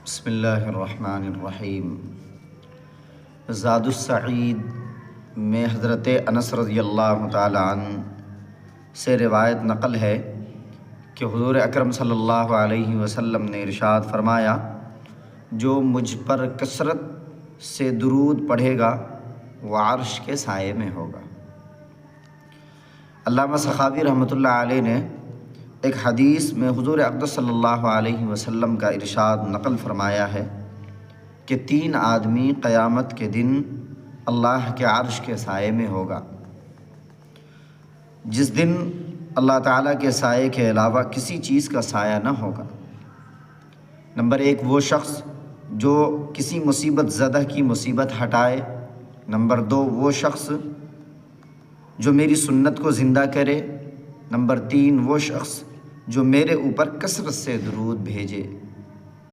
بسم اللہ الرحمن الرحیم۔ زاد السعید میں حضرت انس رضی اللہ تعالی عنہ سے روایت نقل ہے کہ حضور اکرم صلی اللہ علیہ وسلم نے ارشاد فرمایا، جو مجھ پر کثرت سے درود پڑھے گا وہ عرش کے سائے میں ہوگا۔ علامہ سخاوی رحمۃ اللہ علیہ نے ایک حدیث میں حضور اقدس صلی اللہ علیہ وسلم کا ارشاد نقل فرمایا ہے کہ 3 آدمی قیامت کے دن اللہ کے عرش کے سائے میں ہوگا، جس دن اللہ تعالیٰ کے سائے کے علاوہ کسی چیز کا سایہ نہ ہوگا۔ نمبر 1 وہ شخص جو کسی مصیبت زدہ کی مصیبت ہٹائے۔ نمبر 2 وہ شخص جو میری سنت کو زندہ کرے۔ نمبر 3 وہ شخص جو میرے اوپر کثرت سے درود بھیجے۔